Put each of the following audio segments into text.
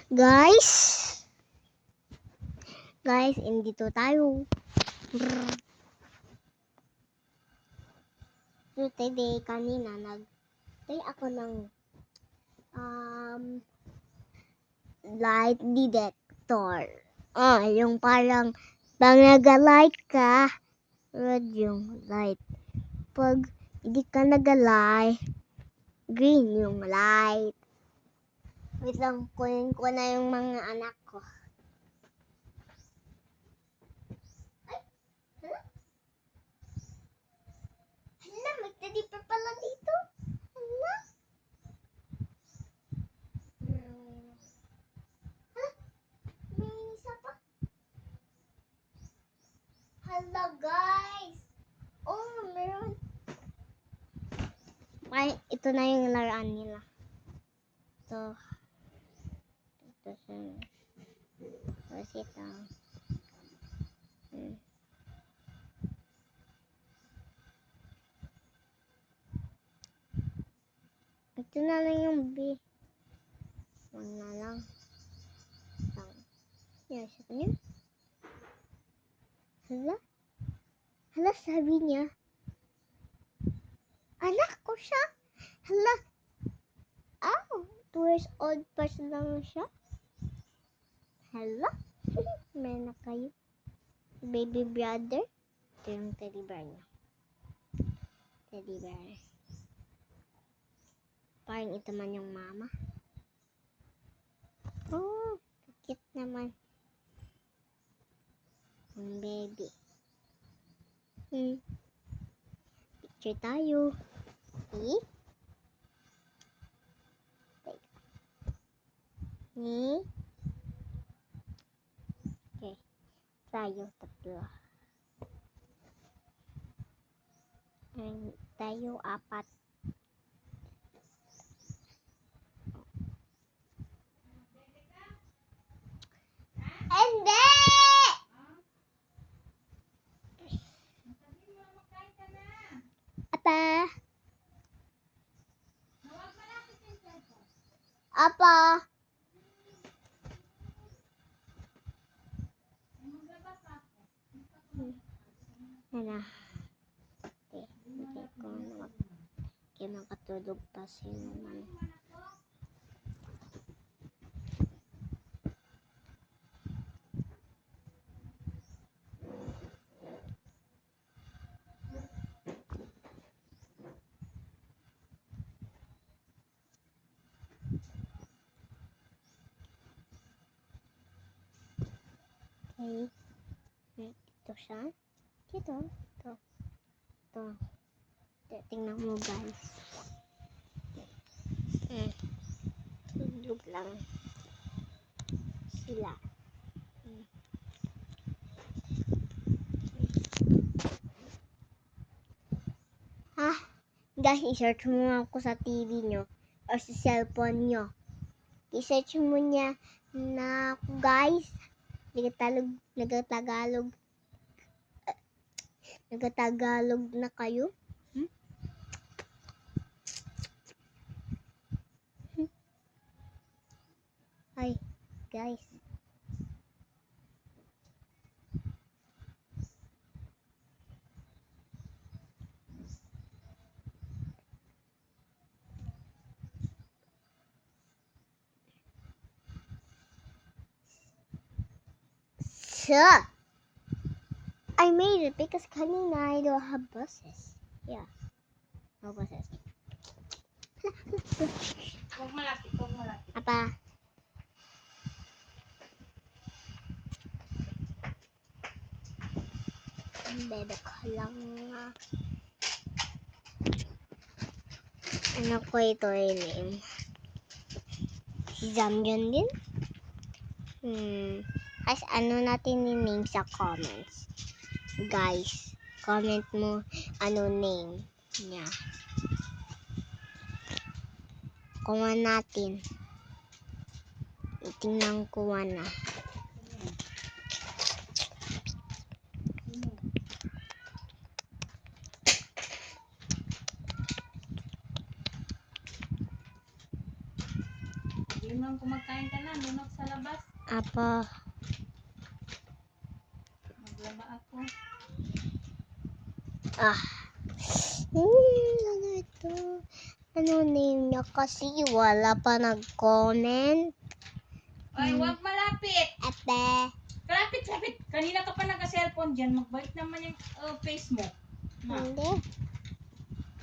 Guys, indito tayo. So today, kanina nag-try ako ng light detector. Yung parang pag nag-light ka, red yung light. Pag hindi ka nag-light, green yung light. Wait lang, kunin ko na yung mga anak ko. Ay, hala, may teddy bear pala dito. Hala. Hala, may isa pa. Hala, guys. Oh, meron. Ay, ito na yung laruan nila. Ito siya. Tapos ito. Ito na lang yung B. One na lang. Yan, siya niya. Hala, sabi niya. Anak ko siya. Hala. 2 years old pa lang siya. Hala. May na kayo. Baby brother. Ito yung teddy bear niya. Teddy bear. Parang ito man yung mama. Oh, cute naman. Ang baby. Picture tayo. Okay. Okay. Tayo tatlo. Tayo 4. Hindi! Apa? Ano? Okay ko na kaya makatulog pa si naman. Okay. Ito siya. Ito. Tingnan mo guys. Tulog lang sila. Guys, i-search mo ako sa TV nyo or sa cellphone nyo. I-search mo niya na guys. Nagatagalog na kayo. Ay, guys. So, I made it because kanina I don't have buses. Yeah, no buses. Huwag malapit. Apa? Bebe ko lang nga. Ano ko ito name? Si Zamjon din? Guys, ano natin ni-name sa comments? Guys, comment mo ano name niya. Kuha natin. Tingnan ko na. Hindi man kumakain ka na, lunok sa Apa? Maglaba ako. Ano ito? Ano name niya kasi? Wala pa nag-comment. Ay, huwag malapit. Ate. Kalapit-lapit. Kanina ka pa naka-cellphone dyan. Magbalik naman yung face mo. Ma. Hindi.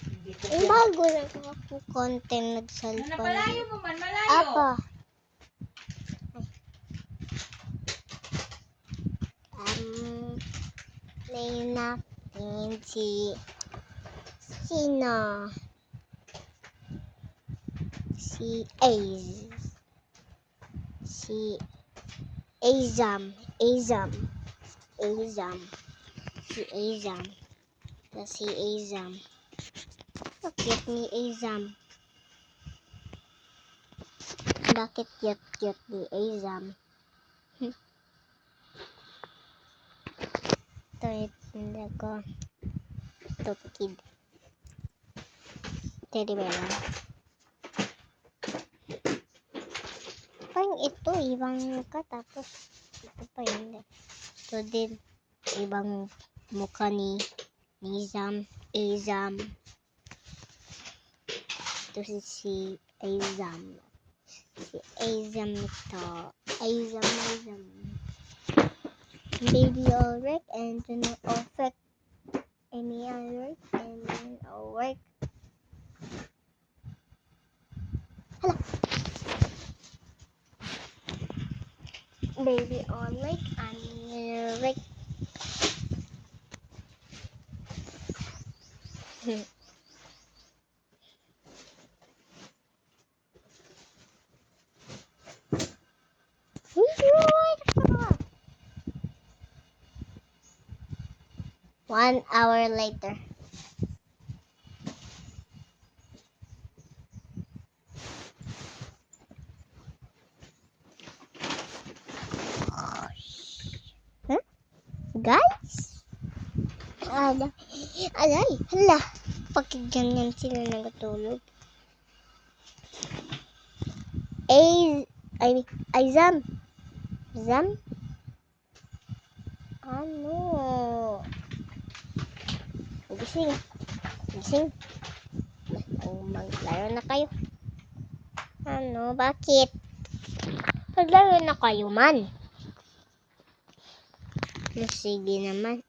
Hindi ko Yung yan. bago lang ako content Ano, nag-cellphone. malayo mo man, malayo. Apa? Name natin sino? Si Az. Si Azam. Azam. Azam. Si Azam. Si Azam. Bakit ni Azam? Bakit cute ni Azam? Ito ko. Ito kid. Teddy bear. Parang ito, ibang mukha. Tapos, ito pa yun. Ito din. Ibang mukha ni Azam. Ito si Azam. Si Azam ito. Azam. Baby Ulrich and Junior Ulrich. Amy Ulrich and Junior Ulrich. Hala! Baby Ulrich and Junior Ulrich. One hour later. Huh? Guys? Alay, hala. Pag ganyan sila nagatulog. Azam. Zam? Ano? Gising. Maglaro na kayo. Ano? Bakit? Maglaro na kayo man. Sige naman.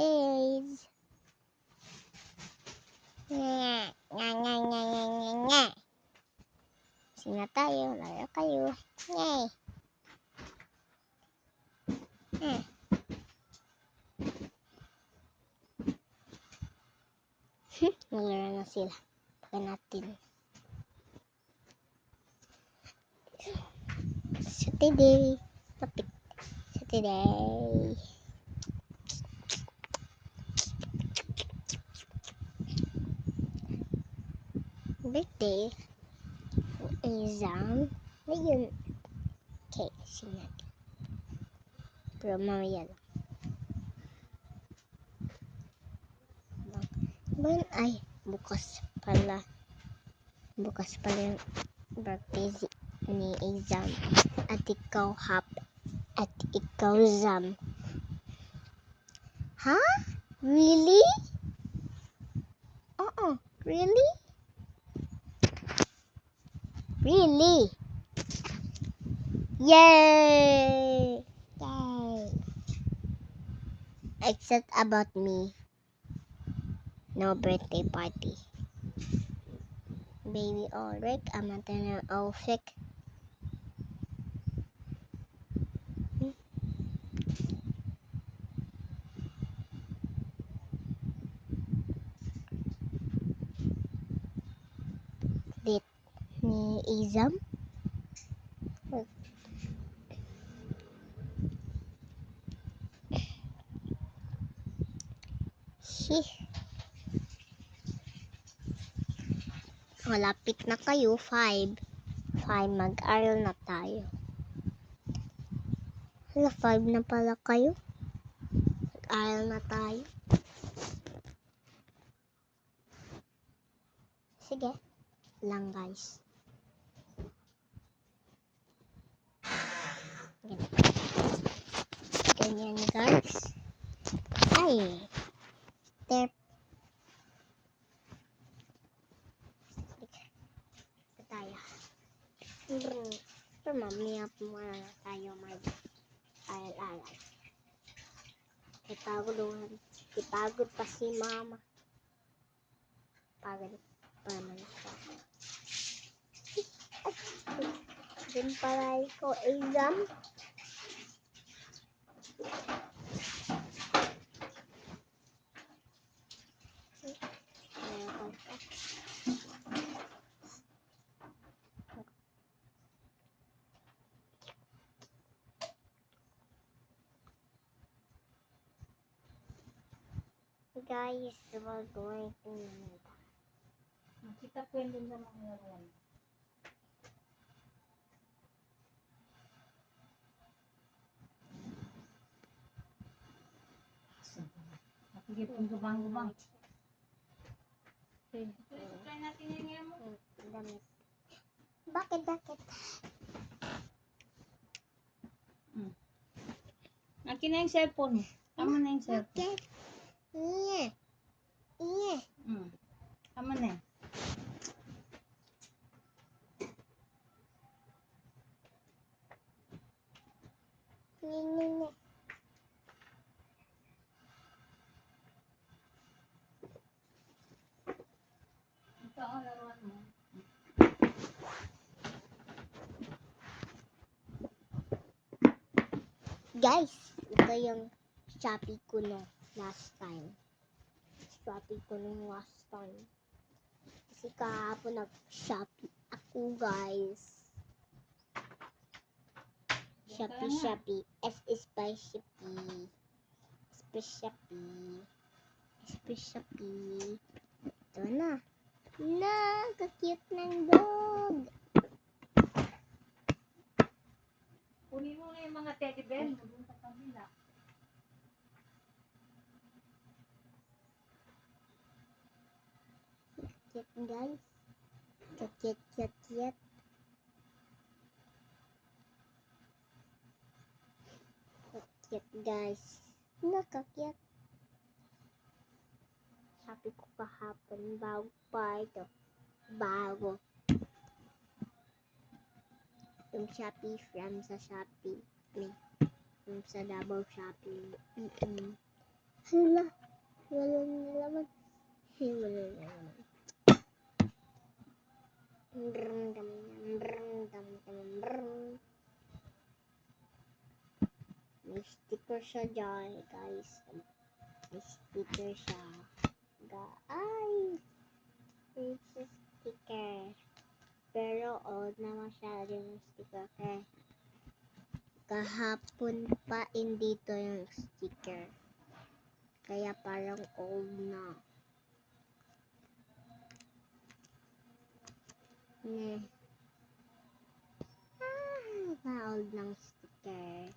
Az. Nga. Sina tayo, laro kayo. Yay. Maglaro na sila. Pagka natin. Saturday. Birthday. Exam. Ngayon. Okay, sige. Pero mamaya lang. Ay, bukas pala yung birthday ni Exam. At ikaw at ikaw Zam. Huh? Really? Really? Really? Yay! Except about me. No birthday party. Baby Ulrich, Amatana Ulrich. Date ni Izam. Malapit na kayo, 5. Mag-aral na tayo. Hala, 5 na pala kayo. Mag-aral na tayo. Sige. Lang guys. Ganyan guys. Ay. Tep. Ito tayo. Pero mamaya muna na tayo mag-alal. Ipagod pa si mama. Pagod pa naman siya. Din pala ko exam. Guys, we're going to Makita ko yun dun sa mga laruan. Sige, gubang-gubang. Try natin yung ngayon mo. damit. Bakit? Akin na yung cellphone mo. Tama na yung cellphone. Bakit? Iya. Tama na yan. Iya. Ito ang laruan mo. Guys, ito yung Shopee ko nung last time. Kasi kahapon nag-Shopee ako, guys. Shopee. S is by Shopee. Shopee. Ito na. Ka-cute ng dog. Kunin mo na yung mga teddy bear mo dun sa kabila. Cute, guys. Cute. Cute, guys. Nakakit. Sabi ko kahapon, bago pa ito. Bago. Yung Shopee from sa Shopee. Yung sa Davao Shopee. Hala. Wala nalaman. May sticker siya dyan, guys. May sticker siya. Guys. May sticker. Pero old na masyado yung sticker. Kahapon pa dito yung sticker. Kaya parang old na. Old ng sticker.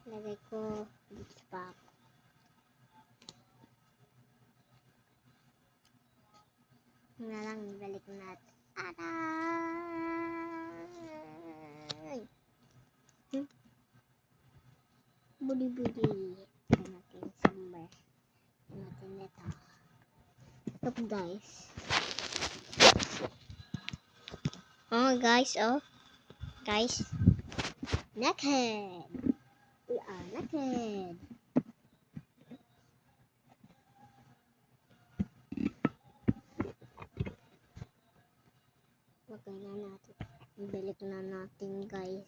Lagay ko dito sa bag. Na lang, ibalik natin. Aray! Budi-budi. Ito natin somewhere. Ito natin ito. Stop, guys. Guys, Guys. Naked. We are naked. Lagay na natin. Ibalik na natin, guys.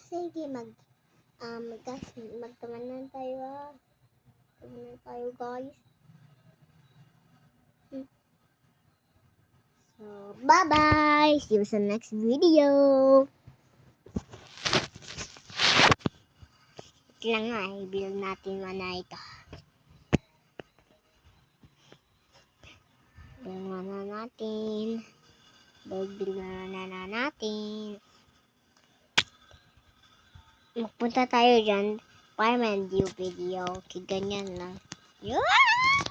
Sige, guys, magtamanan tayo, guys. So, bye-bye! See you sa next video! Lang nga, i-build natin na ito. natin. Bigla na natin. Magpunta tayo dyan. Fireman video. Ganyan lang. Yun!